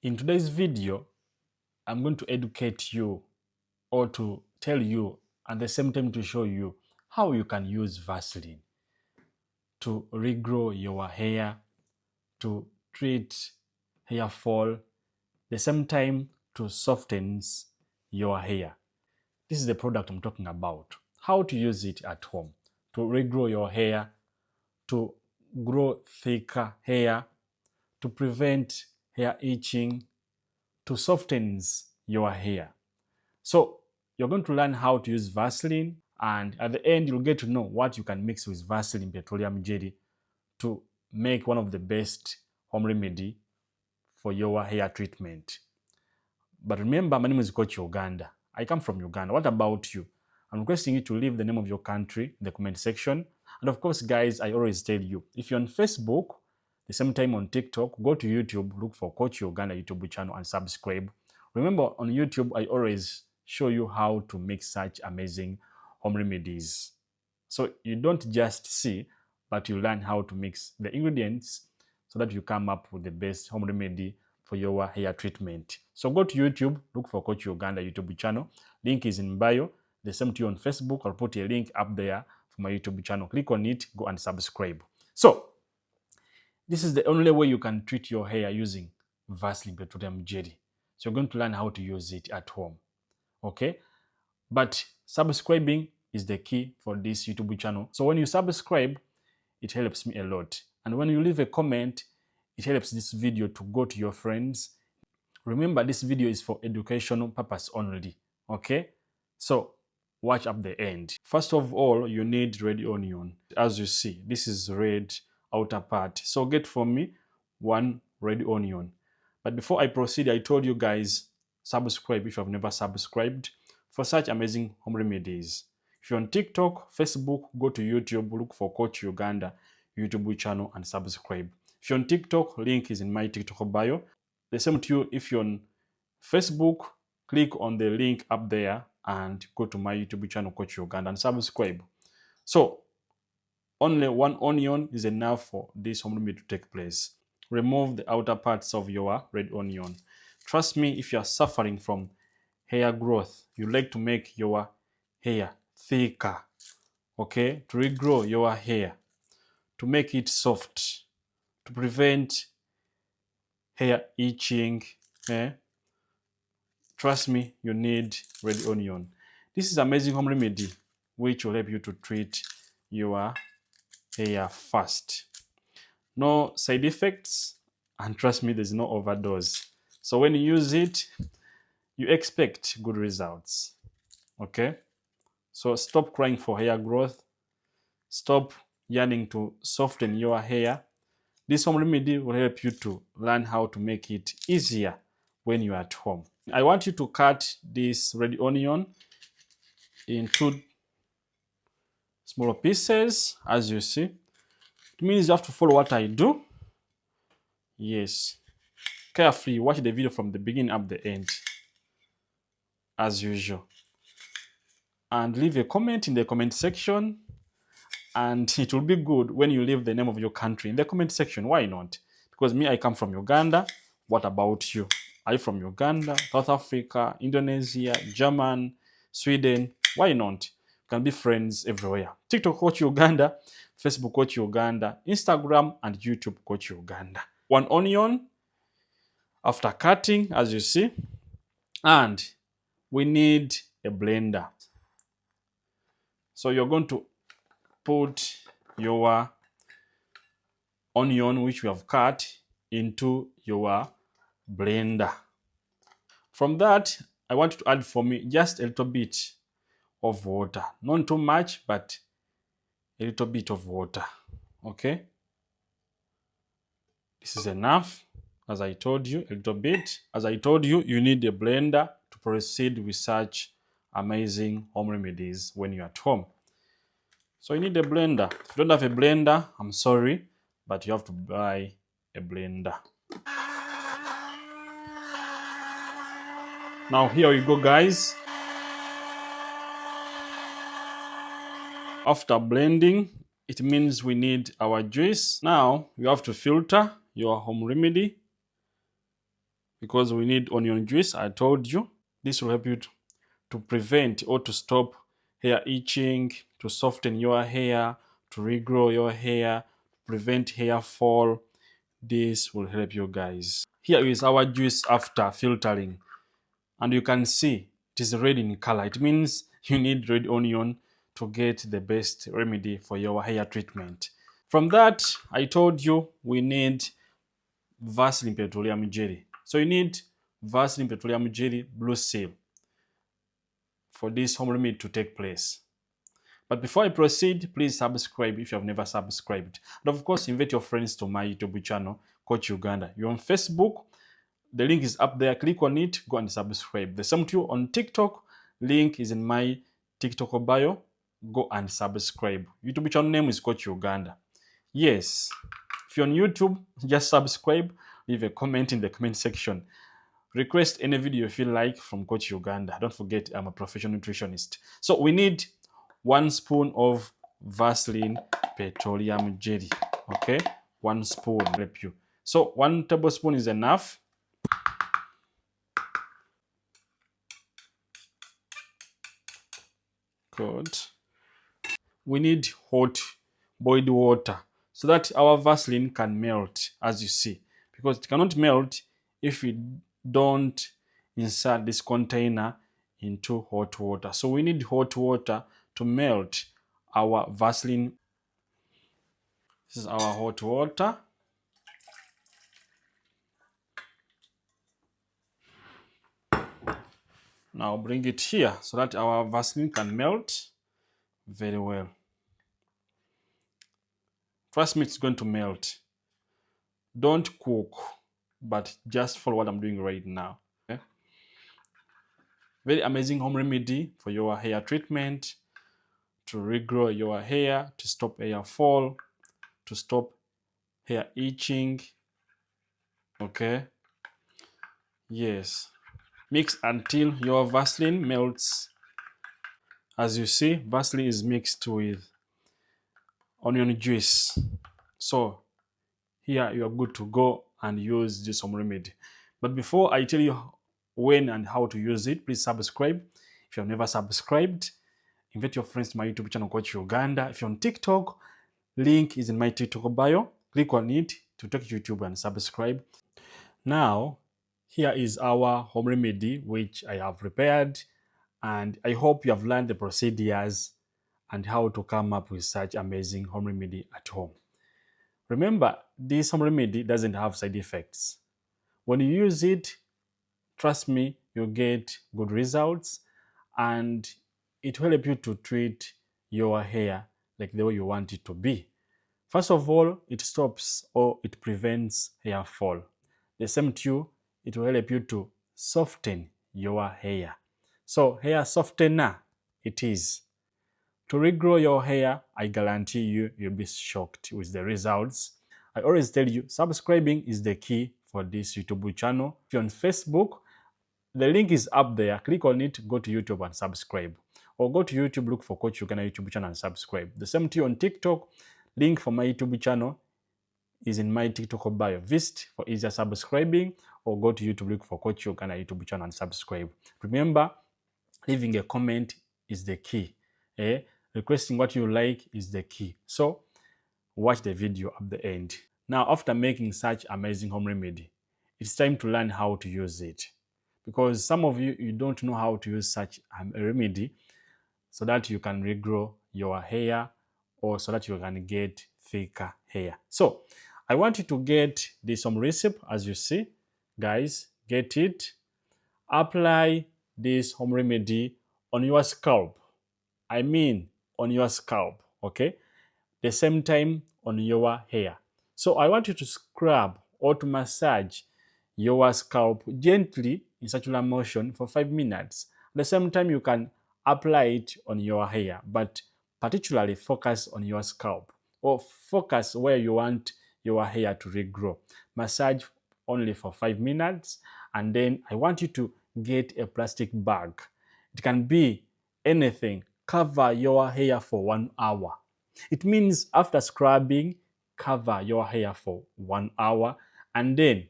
In today's video, I'm going to educate you or to tell you at the same time to show you how you can use Vaseline to regrow your hair, to treat hair fall, the same time to soften your hair. This is the product I'm talking about. How to use it at home to regrow your hair, to grow thicker hair, to prevent hair itching, to soften your hair. So you're going to learn how to use Vaseline, and at the end you'll get to know what you can mix with Vaseline petroleum jelly to make one of the best home remedy for your hair treatment. But remember, my name is Coach Uganda. I come from Uganda. What about you? I'm requesting you to leave the name of your country in the comment section. And of course, guys, I always tell you, if you're on Facebook, the same time on TikTok, go to YouTube, look for Coach Uganda YouTube channel and subscribe. Remember, on YouTube, I always show you how to make such amazing home remedies. So you don't just see, but you learn how to mix the ingredients so that you come up with the best home remedy for your hair treatment. So go to YouTube, look for Coach Uganda YouTube channel. Link is in bio. The same to you on Facebook. I'll put a link up there for my YouTube channel. Click on it, go and subscribe. So this is the only way you can treat your hair using Vaseline petroleum jelly. So you're going to learn how to use it at home. Okay? But subscribing is the key for this YouTube channel. So when you subscribe, it helps me a lot. And when you leave a comment, it helps this video to go to your friends. Remember, this video is for educational purpose only. Okay? So watch up the end. First of all, you need red onion. As you see, this is red outer part. So get for me one red onion. But before I proceed, I told you guys, subscribe if you have never subscribed for such amazing home remedies. If you're on TikTok, Facebook, go to YouTube, look for Coach Uganda YouTube channel and subscribe. If you're on TikTok, link is in my TikTok bio. The same to you if you're on Facebook, click on the link up there and go to my YouTube channel, Coach Uganda, and subscribe. So only one onion is enough for this home remedy to take place. Remove the outer parts of your red onion. Trust me, if you are suffering from hair growth, you like to make your hair thicker, okay, to regrow your hair, to make it soft, to prevent hair itching, trust me, you need red onion. This is amazing home remedy which will help you to treat your hair fast. No side effects, and trust me, there's no overdose. So when you use it, you expect good results. Okay? So stop crying for hair growth. Stop yearning to soften your hair. This home remedy will help you to learn how to make it easier when you're at home. I want you to cut this red onion into small pieces, as you see. It means you have to follow what I do. Yes. Carefully watch the video from the beginning up the end, as usual. And leave a comment in the comment section. And it will be good when you leave the name of your country in the comment section. Why not? Because me, I come from Uganda. What about you? Are you from Uganda, South Africa, Indonesia, German, Sweden? Why not? You can be friends everywhere. TikTok Coach Uganda, Facebook Coach Uganda, Instagram and YouTube Coach Uganda. One onion after cutting, as you see. And we need a blender. So you're going to put your onion, which we have cut, into your blender. From that, I want you to add for me just a little bit of water. Not too much, but a little bit of water. Okay? This is enough. As I told you, a little bit. As I told you, you need a blender to proceed with such amazing home remedies when you're at home. So you need a blender. If you don't have a blender, I'm sorry, but you have to buy a blender. Now here we go, guys. After blending, it means we need our juice. Now you have to filter your home remedy. because we need onion juice. I told you this will help you to prevent or to stop hair itching, to soften your hair, to regrow your hair, prevent hair fall. This will help you guys. Here is our juice after filtering, and you can see it is red in color. It means you need red onion to get the best remedy for your hair treatment. From that, I told you we need Vaseline petroleum jelly. So you need Vaseline petroleum jelly blue seal for this home remedy to take place. But before I proceed, please subscribe if you have never subscribed. And of course, invite your friends to my YouTube channel, Coach Uganda. You're on Facebook, the link is up there. Click on it, go and subscribe. The same to you on TikTok, link is in my TikTok bio. Go and subscribe. YouTube channel name is Coach Uganda. Yes, if you're on YouTube, just subscribe, leave a comment in the comment section. Request any video you feel like from Coach Uganda. Don't forget, I'm a professional nutritionist. So we need 1 spoon of Vaseline petroleum jelly. Okay, 1 spoon help you. So 1 tablespoon is enough. Good. We need hot boiled water so that our Vaseline can melt, as you see, because it cannot melt if we don't insert this container into hot water. So we need hot water to melt our Vaseline. This is our hot water. Now bring it here so that our Vaseline can melt very well. Trust me, it's going to melt. Don't cook, but just follow what I'm doing right now. Okay? Very amazing home remedy for your hair treatment, to regrow your hair, to stop hair fall, to stop hair itching. Okay? Yes. Mix until your Vaseline melts. As you see, Vaseline is mixed with onion juice. So here you are good to go and use this home remedy. But before I tell you when and how to use it, please subscribe. If you have never subscribed, invite your friends to my YouTube channel, Coach Uganda. If you're on TikTok, link is in my TikTok bio. Click on it to take YouTube and subscribe. Now, here is our home remedy, which I have prepared, and I hope you have learned the procedures and how to come up with such amazing home remedy at home. Remember, this home remedy doesn't have side effects. When you use it, trust me, you'll get good results, and it will help you to treat your hair like the way you want it to be. First of all, it stops or it prevents hair fall. The same too, it will help you to soften your hair. So hair softener it is. To regrow your hair, I guarantee you'll be shocked with the results. I always tell you, subscribing is the key for this YouTube channel. If you're on Facebook, the link is up there. Click on it, go to YouTube and subscribe. Or go to YouTube, look for Coach Uganda YouTube channel and subscribe. The same to you on TikTok. Link for my YouTube channel is in my TikTok bio. Visit for easier subscribing, or go to YouTube, look for Coach Uganda YouTube channel and subscribe. Remember, leaving a comment is the key. Requesting what you like is the key. So watch the video at the end. Now, after making such amazing home remedy, it's time to learn how to use it. Because some of you don't know how to use such a remedy so that you can regrow your hair, or so that you can get thicker hair. So I want you to get this home recipe. As you see, guys, get it. Apply this home remedy on your scalp. I mean on your scalp, okay? The same time on your hair. So I want you to scrub or to massage your scalp gently in circular motion for 5 minutes. At the same time, you can apply it on your hair, but particularly focus on your scalp, or focus where you want your hair to regrow. Massage only for 5 minutes, and then I want you to get a plastic bag. It can be anything. Cover your hair for 1 hour. It means after scrubbing, cover your hair for 1 hour, and then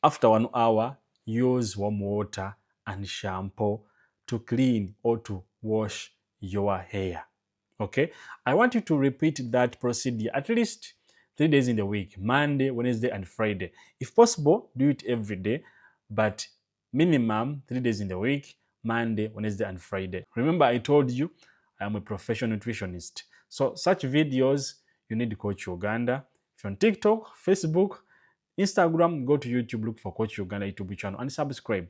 After 1 hour, use warm water and shampoo to clean or to wash your hair. Okay, I want you to repeat that procedure at least 3 days in the week: Monday, Wednesday, and Friday. If possible, do it every day, but minimum 3 days in the week: Monday, Wednesday, and Friday. Remember, I told you I am a professional nutritionist. So, such videos, you need Coach Uganda. If you're on TikTok, Facebook, Instagram, go to YouTube, look for Coach Uganda YouTube channel and subscribe.